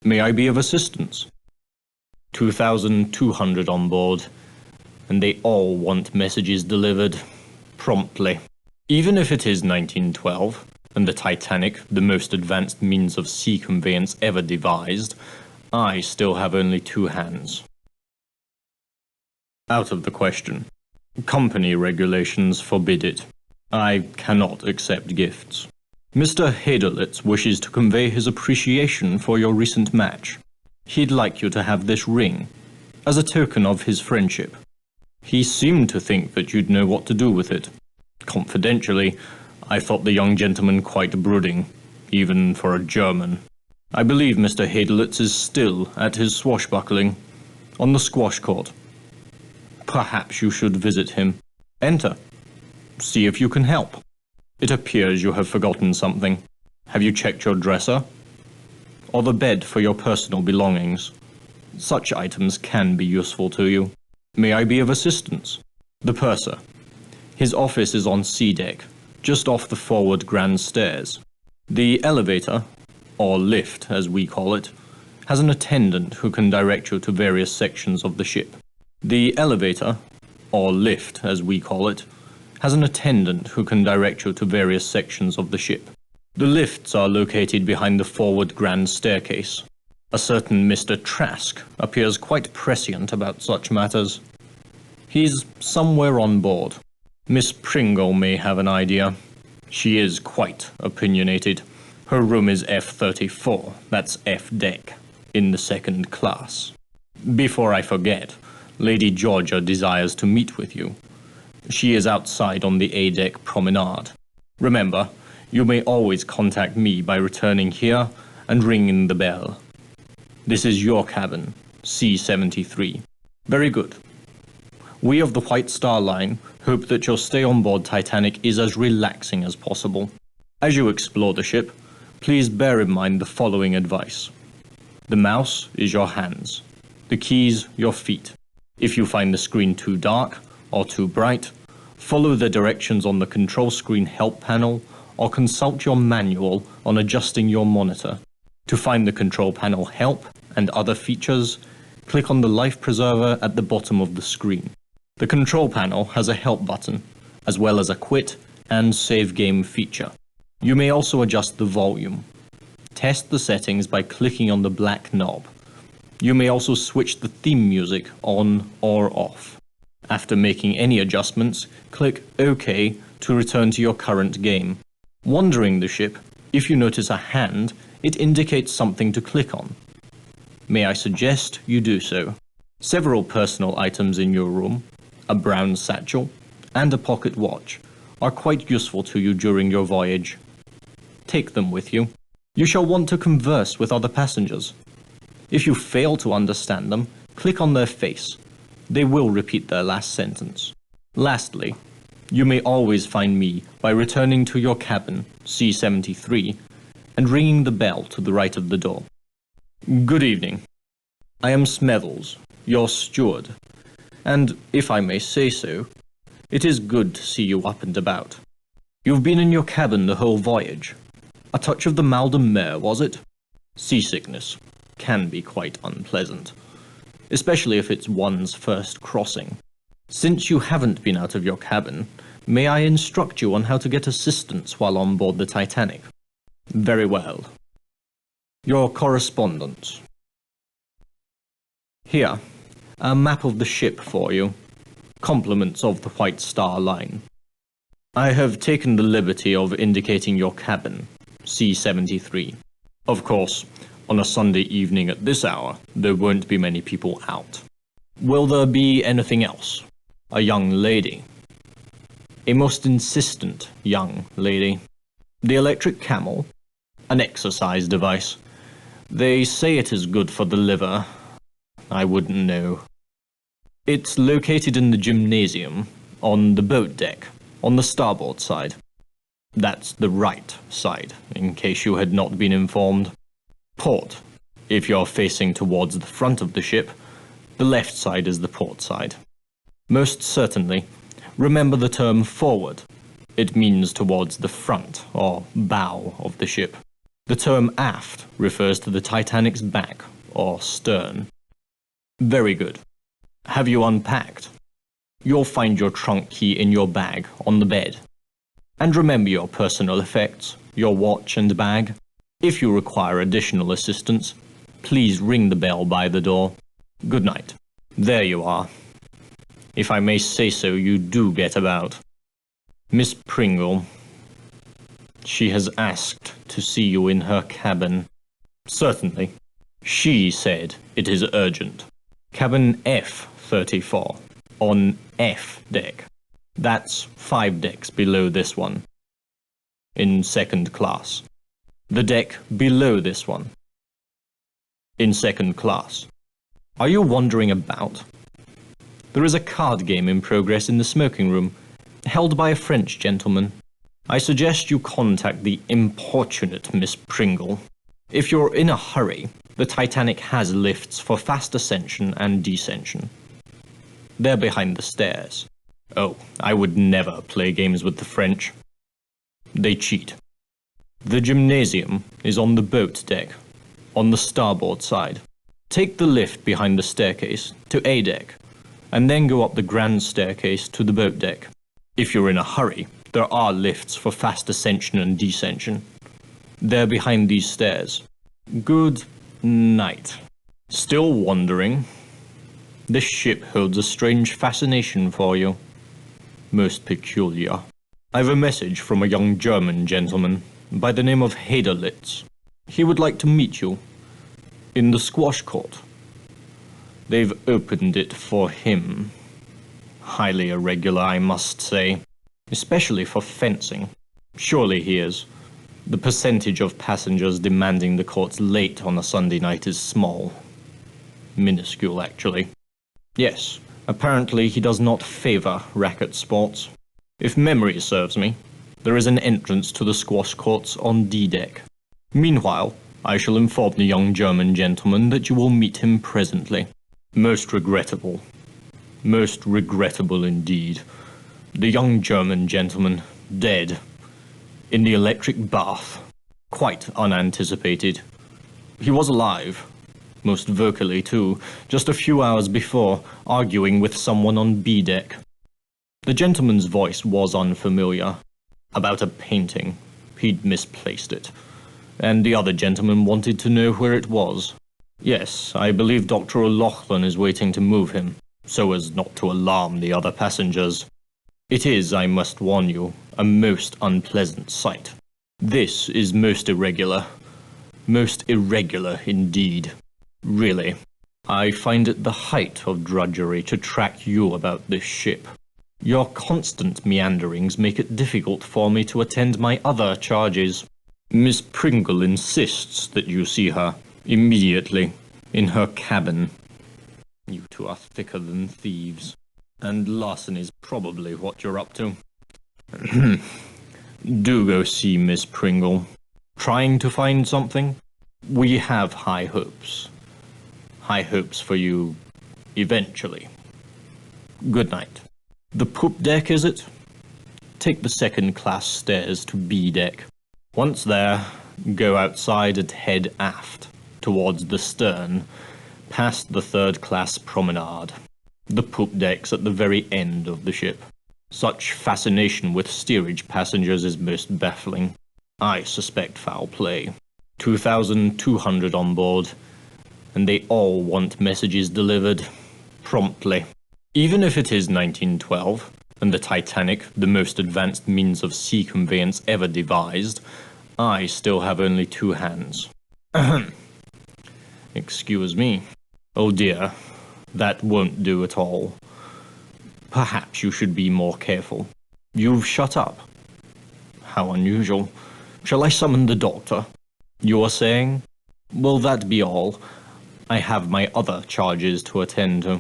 May I be of assistance? 2,200 on board, and they all want messages delivered promptly. Even if it is 1912, and the Titanic, the most advanced means of sea conveyance ever devised, I still have only 2 hands. Out of the question. Company regulations forbid it. I cannot accept gifts. Mr. Haderlitz wishes to convey his appreciation for your recent match. He'd like you to have this ring, as a token of his friendship. He seemed to think that you'd know what to do with it. Confidentially, I thought the young gentleman quite brooding, even for a German. I believe Mr. Haderlitz is still at his swashbuckling, on the squash court. Perhaps you should visit him. Enter. See if you can help. It appears you have forgotten something. Have you checked your dresser? Or the bed for your personal belongings? Such items can be useful to you. May I be of assistance? The purser. His office is on C deck, just off the forward grand stairs. The elevator, or lift as we call it, has an attendant who can direct you to various sections of the ship. The elevator, or lift as we call it, has an attendant who can direct you to various sections of the ship. The lifts are located behind the forward grand staircase. A certain Mr. Trask appears quite prescient about such matters. He's somewhere on board. Miss Pringle may have an idea. She is quite opinionated. Her room is F34, that's F deck, in the 2nd class. Before I forget, Lady Georgia desires to meet with you. She is outside on the A deck promenade. Remember, you may always contact me by returning here and ringing the bell. This is your cabin, C73. Very good. We of the White Star Line hope that your stay on board Titanic is as relaxing as possible. As you explore the ship, please bear in mind the following advice. The mouse is your hands, the keys your feet. If you find the screen too dark or too bright, follow the directions on the control screen help panel or consult your manual on adjusting your monitor. To find the control panel help and other features, click on the life preserver at the bottom of the screen. The control panel has a help button, as well as a quit and save game feature. You may also adjust the volume. Test the settings by clicking on the black knob. You may also switch the theme music on or off. After making any adjustments, click OK to return to your current game. Wandering the ship, if you notice a hand, it indicates something to click on. May I suggest you do so? Several personal items in your room, a brown satchel, and a pocket watch are quite useful to you during your voyage. Take them with you. You shall want to converse with other passengers. If you fail to understand them, click on their face. They will repeat their last sentence. Lastly, you may always find me by returning to your cabin, C73, and ringing the bell to the right of the door. Good evening. I am Smethells, your steward, and, if I may say so, it is good to see you up and about. You've been in your cabin the whole voyage. A touch of the mal de mer, was it? Seasickness can be quite unpleasant, especially if it's one's first crossing. Since you haven't been out of your cabin, may I instruct you on how to get assistance while on board the Titanic? Very well. Your correspondence. Here, a map of the ship for you. Compliments of the White Star Line. I have taken the liberty of indicating your cabin, C73. Of course, on a Sunday evening at this hour, there won't be many people out. Will there be anything else? A young lady? A most insistent young lady? The electric camel? An exercise device? They say it is good for the liver. I wouldn't know. It's located in the gymnasium, on the boat deck, on the starboard side. That's the right side, in case you had not been informed. Port. If you're facing towards the front of the ship, the left side is the port side. Most certainly, remember the term forward. It means towards the front, or bow, of the ship. The term aft refers to the Titanic's back, or stern. Very good. Have you unpacked? You'll find your trunk key in your bag on the bed. And remember your personal effects, your watch and bag. If you require additional assistance, please ring the bell by the door. Good night. There you are. If I may say so, you do get about. Miss Pringle. She has asked to see you in her cabin. Certainly. She said it is urgent. Cabin F-34, on F deck. That's 5 decks below this one. In second class. The deck below this one. In second class. Are you wandering about? There is a card game in progress in the smoking room, held by a French gentleman. I suggest you contact the importunate Miss Pringle. If you're in a hurry, the Titanic has lifts for fast ascension and descension. They're behind the stairs. Oh, I would never play games with the French. They cheat. The gymnasium is on the boat deck, on the starboard side. Take the lift behind the staircase to A deck, and then go up the grand staircase to the boat deck. If you're in a hurry, there are lifts for fast ascension and descension. They're behind these stairs. Good night. Still wandering? This ship holds a strange fascination for you. Most peculiar. I've a message from a young German gentleman by the name of Haderlitz. He would like to meet you in the squash court. They've opened it for him. Highly irregular, I must say, especially for fencing. Surely he is. The percentage of passengers demanding the courts late on a Sunday night is small. Minuscule, actually. Yes, apparently he does not favor racket sports. If memory serves me, there is an entrance to the squash courts on D deck. Meanwhile, I shall inform the young German gentleman that you will meet him presently. Most regrettable. Most regrettable indeed. The young German gentleman, dead. In the electric bath. Quite unanticipated. He was alive. Most vocally, too, just a few hours before, arguing with someone on B deck. The gentleman's voice was unfamiliar. About a painting. He'd misplaced it. And the other gentleman wanted to know where it was. Yes, I believe Dr. O'Loughlin is waiting to move him, so as not to alarm the other passengers. It is, I must warn you, a most unpleasant sight. This is most irregular. Most irregular indeed. Really, I find it the height of drudgery to track you about this ship. Your constant meanderings make it difficult for me to attend my other charges. Miss Pringle insists that you see her, immediately, in her cabin. You two are thicker than thieves, and larceny is probably what you're up to. Do go see Miss Pringle. Trying to find something? We have high hopes. High hopes for you, eventually. Good night. The poop deck, is it? Take the second-class stairs to B deck. Once there, go outside and head aft, towards the stern, past the third-class promenade. The poop deck's at the very end of the ship. Such fascination with steerage passengers is most baffling. I suspect foul play. 2,200 on board, and they all want messages delivered promptly. Even if it is 1912, and the Titanic, the most advanced means of sea conveyance ever devised, I still have only 2 hands. Excuse me. Oh dear, that won't do at all. Perhaps you should be more careful. You've shut up. How unusual. Shall I summon the doctor? You are saying? Will that be all? I have my other charges to attend to.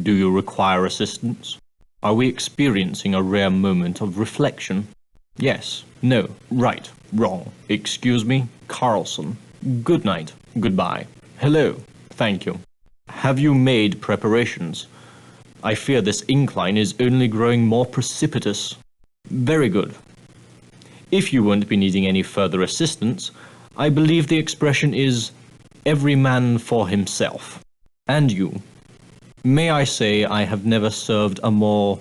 Do you require assistance? Are we experiencing a rare moment of reflection? Yes, no, right, wrong. Excuse me, Carlson. Good night, goodbye. Hello, thank you. Have you made preparations? I fear this incline is only growing more precipitous. Very good. If you won't be needing any further assistance, I believe the expression is, every man for himself. And you. May I say I have never served a more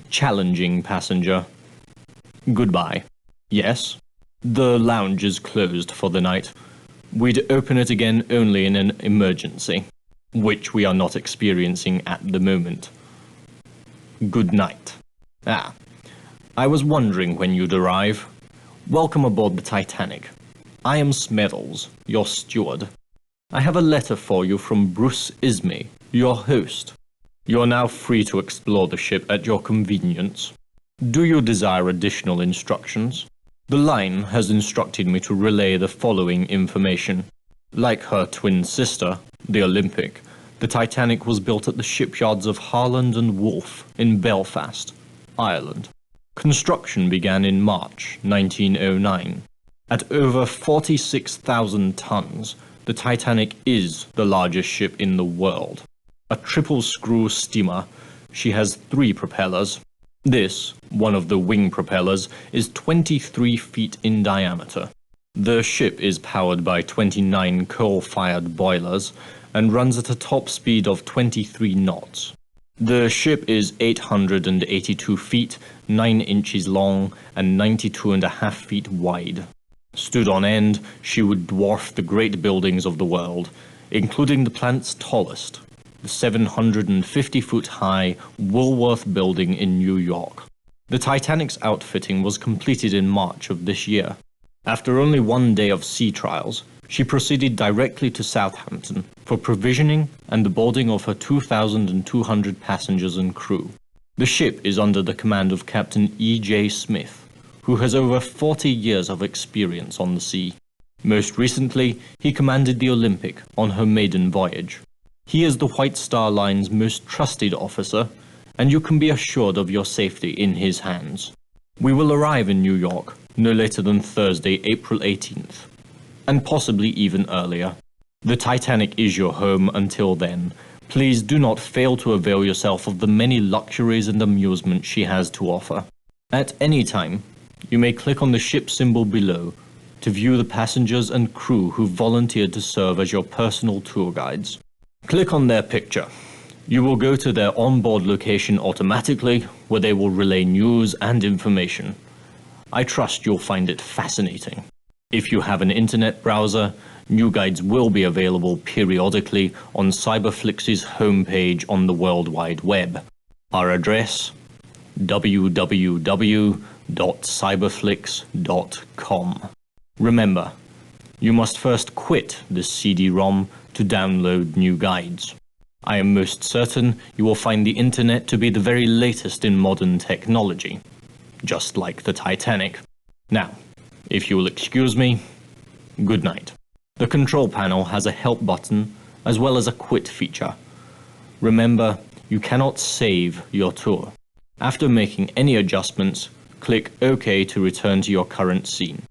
challenging passenger. Goodbye. Yes, the lounge is closed for the night. We'd open it again only in an emergency, which we are not experiencing at the moment. Good night. I was wondering when you'd arrive. Welcome aboard the Titanic. I am Smethells, your steward. I have a letter for you from Bruce Ismay, your host. You are now free to explore the ship at your convenience. Do you desire additional instructions? The line has instructed me to relay the following information. Like her twin sister, the Olympic, the Titanic was built at the shipyards of Harland and Wolff in Belfast, Ireland. Construction began in March 1909. At over 46,000 tons, the Titanic is the largest ship in the world. A triple-screw steamer, she has 3 propellers. This, one of the wing propellers, is 23 feet in diameter. The ship is powered by 29 coal-fired boilers and runs at a top speed of 23 knots. The ship is 882 feet, 9 inches long, and 92.5 feet wide. Stood on end, she would dwarf the great buildings of the world, including the planet's tallest, the 750-foot-high Woolworth Building in New York. The Titanic's outfitting was completed in March of this year. After only 1 day of sea trials, she proceeded directly to Southampton for provisioning and the boarding of her 2,200 passengers and crew. The ship is under the command of Captain E.J. Smith, who has over 40 years of experience on the sea. Most recently, he commanded the Olympic on her maiden voyage. He is the White Star Line's most trusted officer, and you can be assured of your safety in his hands. We will arrive in New York no later than Thursday, April 18th, and possibly even earlier. The Titanic is your home until then. Please do not fail to avail yourself of the many luxuries and amusements she has to offer. At any time, you may click on the ship symbol below to view the passengers and crew who volunteered to serve as your personal tour guides. Click on their picture. You will go to their onboard location automatically, where they will relay news and information. I trust you'll find it fascinating. If you have an internet browser, new guides will be available periodically on Cyberflix's homepage on the World Wide Web. Our address: www.cyberflix.com. Remember, you must first quit the CD-ROM to download new guides. I am most certain you will find the internet to be the very latest in modern technology, just like the Titanic. Now, if you will excuse me, good night. The control panel has a help button as well as a quit feature. Remember, you cannot save your tour. After making any adjustments, click OK to return to your current scene.